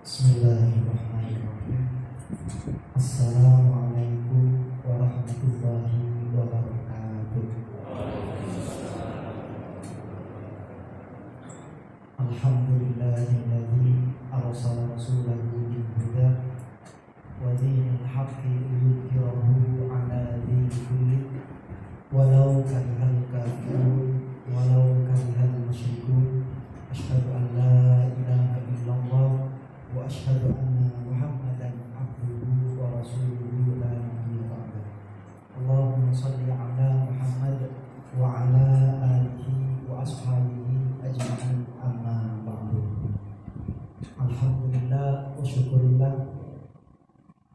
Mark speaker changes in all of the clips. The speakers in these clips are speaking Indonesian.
Speaker 1: Bismillahirrahmanirrahim. Assalamualaikum warahmatullahi wabarakatuh. Alhamdulillahilladzi arsala rasulahu bil huda wa dinil haqqi liyudhhirahu 'ala dini kulli walau karihal kafirun walau karihal musyrikun. Asyhadu an la ilaha illallah wa asyhadu anna Muhammadan abduhu wa rasuluhu la nabiyya ba'dah. Allahumma shalli ala Muhammad wa ala alihi wa ashabihi ajma'in, amma ba'du. Alhamdulillah wa syukurillah.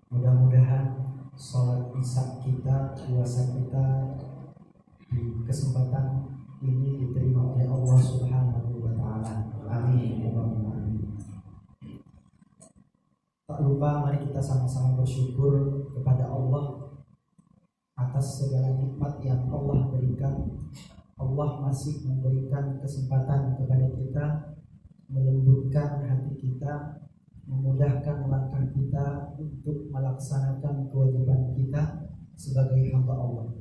Speaker 1: Mudah-mudahan salat isya kita, puasa kita di kesempatan ini diterima oleh Allah Subhanahu wa taala. Amin. Tak lupa mari kita sama-sama bersyukur kepada Allah atas segala nikmat yang Allah berikan. Allah masih memberikan kesempatan kepada kita, melembutkan hati kita, memudahkan langkah kita untuk melaksanakan kewajiban kita sebagai hamba Allah.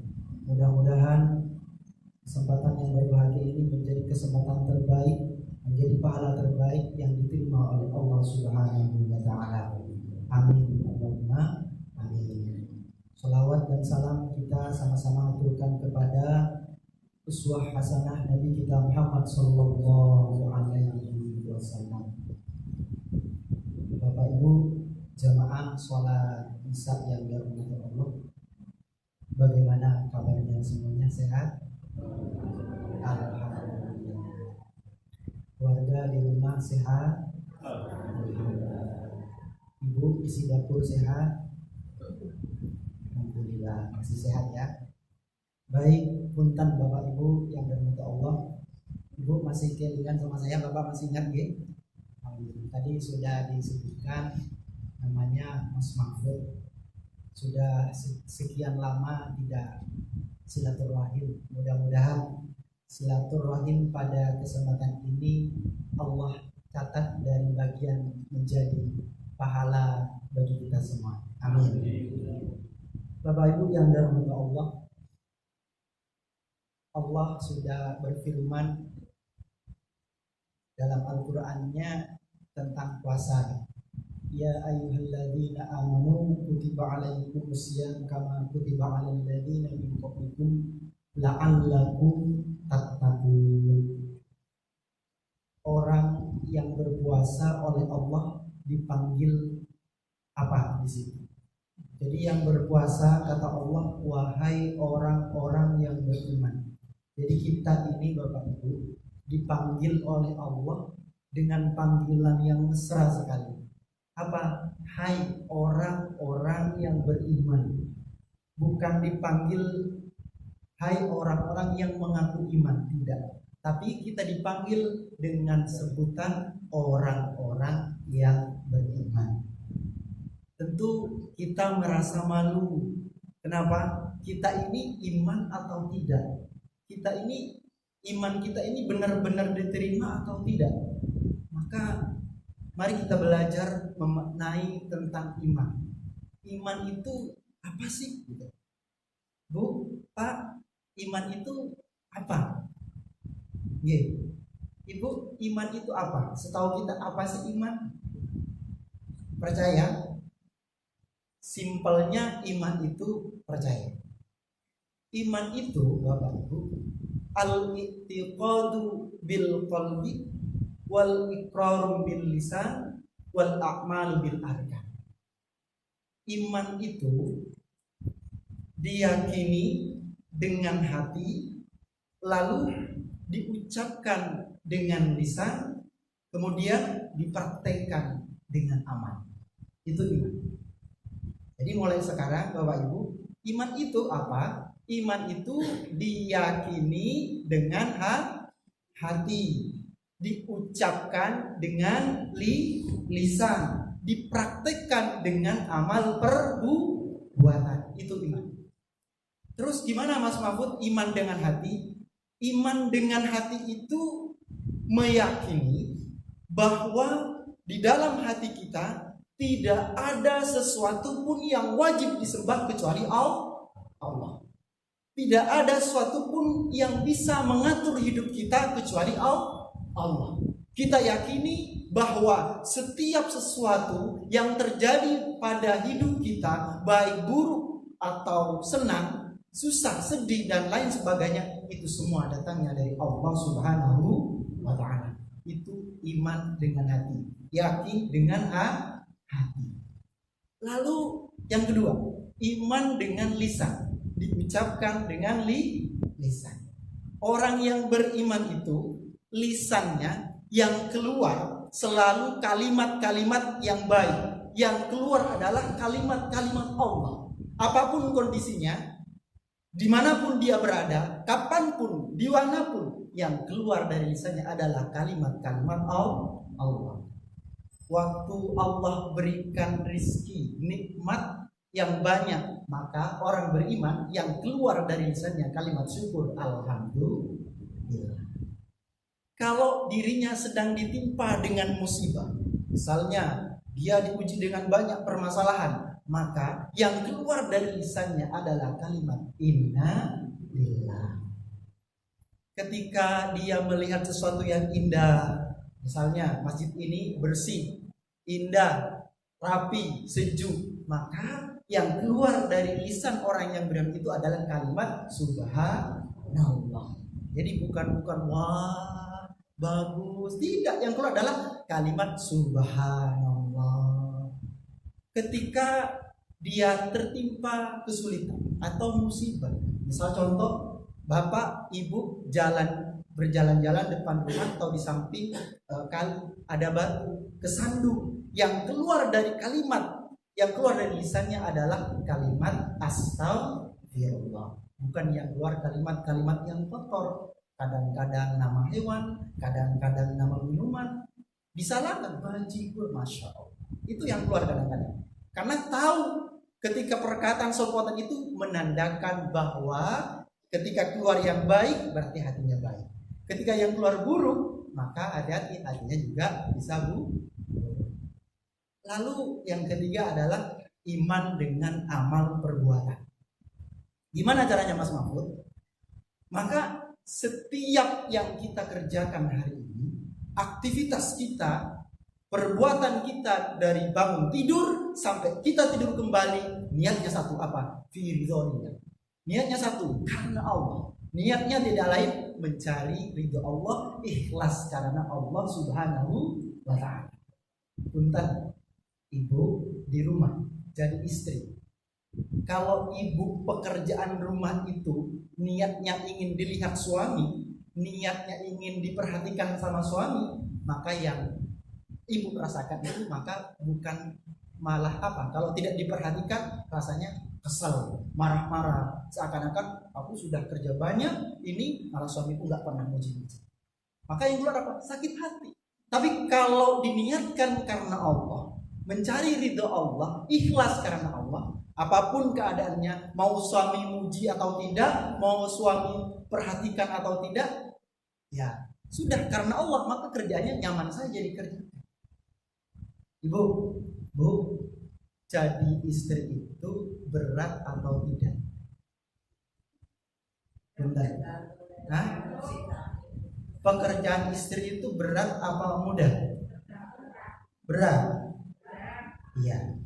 Speaker 1: Mudah-mudahan kesempatan yang berbahagia ini menjadi kesempatan terbaik, menjadi pahala terbaik yang diterima oleh Allah Subhanahu wa taala. Amin. Allahumma amin. Shalawat dan salam kita sama-sama aturkan kepada uswah hasanah Nabi kita Muhammad sallallahu alaihi wasallam. Bapak Ibu jamaah salat isya yang dirahmati Allah, bagaimana kabarnya semuanya? Sehat? Alhamdulillah. Keluarga di rumah sehat? Alhamdulillah. Ibu isi dapur sehat? Alhamdulillah, masih sehat ya. Baik, punten Bapak Ibu yang dirahmati Allah. Ibu masih kelingan sama saya, Bapak masih ingat nggih? Tadi sudah disebutkan namanya Mas Mahfud. Sudah sekian lama tidak silaturahim. Mudah-mudahan silaturahim pada kesempatan ini Allah catat dari bagian menjadi pahala bagi kita semua. Amin. Bapak Ibu yang dirahmati Allah, Allah sudah berfirman dalam Al-Qur'annya tentang puasa. Ya ayyuhalladzina amanu kutiba alaikumusiyam kama kutiba alal ladzina min qablikum la'allakum tattaqun. Orang yang berpuasa oleh Allah dipanggil apa di sini? Jadi yang berpuasa kata Allah, wahai orang-orang yang beriman. Jadi kita ini Bapak Ibu dipanggil oleh Allah dengan panggilan yang mesra sekali. Apa? Hai orang-orang yang beriman. Bukan dipanggil hai orang-orang yang mengaku iman, tidak. Tapi kita dipanggil dengan sebutan orang-orang yang beriman. Tentu kita merasa malu. Kenapa? Kita ini iman atau tidak? Kita ini iman kita ini benar-benar diterima atau tidak? Maka mari kita belajar memaknai tentang iman. Iman itu apa sih? Bu, Pak, iman itu apa? Ibu, iman itu apa? Setahu kita apa sih iman? Percaya? Simpelnya iman itu percaya. Iman itu Bapak Ibu al-i'tiqadu bil qalbi wal iqraru bil lisan wal a'malu bil arkan. Iman itu diyakini dengan hati, lalu diucapkan dengan lisan, kemudian dipraktekkan dengan amal. Itu iman. Jadi mulai sekarang Bapak Ibu, iman itu apa? Iman itu diyakini dengan hati, diucapkan dengan lisan, dipraktekkan dengan amal perbuatan. Itu iman. Terus gimana Mas Mahfud iman dengan hati? Iman dengan hati itu meyakini bahwa di dalam hati kita tidak ada sesuatu pun yang wajib disembah kecuali Allah. Tidak ada sesuatu pun yang bisa mengatur hidup kita kecuali Allah. Kita yakini bahwa setiap sesuatu yang terjadi pada hidup kita, baik buruk atau senang, susah, sedih, dan lain sebagainya, itu semua datangnya dari Allah Subhanahu wa Ta'ala. Itu iman dengan hati, yakin dengan hati. Lalu yang kedua, iman dengan lisan, diucapkan dengan lisan. Orang yang beriman itu lisannya yang keluar selalu kalimat-kalimat yang baik. Yang keluar adalah kalimat-kalimat Allah. Apapun kondisinya, dimanapun dia berada, kapanpun, dimanapun, yang keluar dari lisannya adalah kalimat-kalimat Allah. Waktu Allah berikan rizki, nikmat yang banyak, maka orang beriman yang keluar dari lisannya kalimat syukur, alhamdulillah. Kalau dirinya sedang ditimpa dengan musibah, misalnya dia diuji dengan banyak permasalahan, maka yang keluar dari lisannya adalah kalimat inna lillah. Ketika dia melihat sesuatu yang indah, misalnya masjid ini bersih, indah, rapi, sejuk, maka yang keluar dari lisan orang yang beriman itu adalah kalimat subhanallah. Jadi bukan wah bagus, tidak, yang keluar adalah kalimat subhanallah. Ketika dia tertimpa kesulitan atau musibah, misal contoh bapak ibu berjalan-jalan depan rumah atau di samping kali ada batu kesandung, yang keluar dari lisannya adalah kalimat astagfirullah, bukan yang keluar kalimat-kalimat yang kotor. Kadang-kadang nama hewan, kadang-kadang nama minuman, disalahkan, bajigur, masya Allah. Itu yang keluar kadang-kadang. Karena tahu ketika perkataan sopwatan itu menandakan bahwa ketika keluar yang baik berarti hatinya baik. Ketika yang keluar buruk, maka hatinya juga bisa buruk. Lalu yang ketiga adalah iman dengan amal perbuatan. Gimana caranya Mas Mahfud? Maka setiap yang kita kerjakan hari ini, aktivitas kita, perbuatan kita dari bangun tidur sampai kita tidur kembali, niatnya satu apa? Firidhonillah. Niatnya satu, karena Allah. Niatnya tidak lain mencari ridho Allah, ikhlas karena Allah Subhanahu wa Ta'ala. Punten, ibu di rumah jadi istri. Kalau ibu pekerjaan rumah itu niatnya ingin dilihat suami, niatnya ingin diperhatikan sama suami, maka yang ibu rasakan itu maka bukan malah apa? Kalau tidak diperhatikan rasanya kesel, marah-marah, seakan-akan aku sudah kerja banyak, ini malah suamiku nggak pernah muji-muji. Maka yang keluar apa? Sakit hati. Tapi kalau diniatkan karena Allah, mencari ridho Allah, ikhlas karena Allah, apapun keadaannya, mau suami muji atau tidak, mau suami perhatikan atau tidak, ya sudah karena Allah, maka kerjanya nyaman saja dikerjakan. Ibu, Bu, jadi istri itu berat atau tidak? Benar. Hah? Pekerjaan istri itu berat apa mudah? Berat. Iya.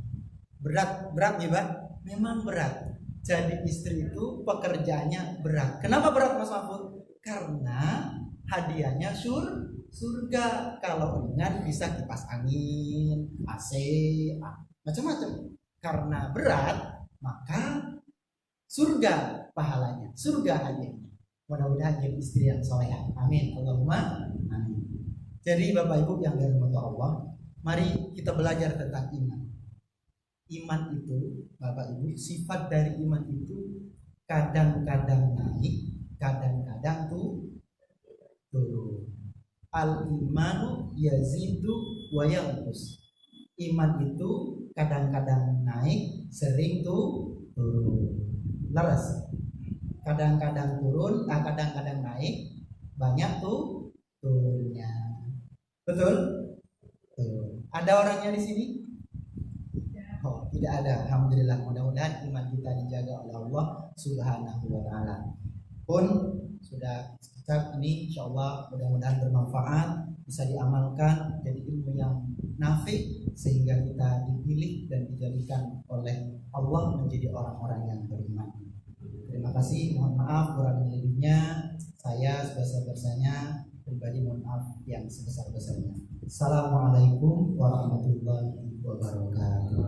Speaker 1: Berat ya Pak? Memang berat. Jadi istri itu pekerjaannya berat. Kenapa berat Mas Mahfud? Karena hadiahnya surga. Kalau ringan bisa kipas angin, AC, macam-macam. Karena berat, maka surga pahalanya, surga hadiahnya. Mudah-mudahan jadi istri yang solehah. Amin. Allahumma amin. Jadi Bapak Ibu yang dirahmati Allah, mari kita belajar tentang iman. Iman itu, Bapak Ibu, sifat dari iman itu kadang-kadang naik, kadang-kadang turun. Al-imanu yazidu wa yanqus. Iman itu kadang-kadang naik, sering turun. Laras. Kadang-kadang turun, kadang-kadang naik, banyak turunnya. Betul? Tuh. Ada orangnya di sini? Oh, tidak ada. Alhamdulillah. Mudah-mudahan iman kita dijaga oleh Allah Subhanahu wa taala. Pun sudah kitab ini insyaallah mudah-mudahan bermanfaat, bisa diamalkan jadi ilmu yang nafi sehingga kita dipilih dan dijadikan oleh Allah menjadi orang-orang yang beriman. Terima kasih, mohon maaf kurang lebihnya. Saya sebesar-besarnya pribadi mohon maaf yang sebesar-besarnya. Assalamualaikum warahmatullahi wabarakatuh.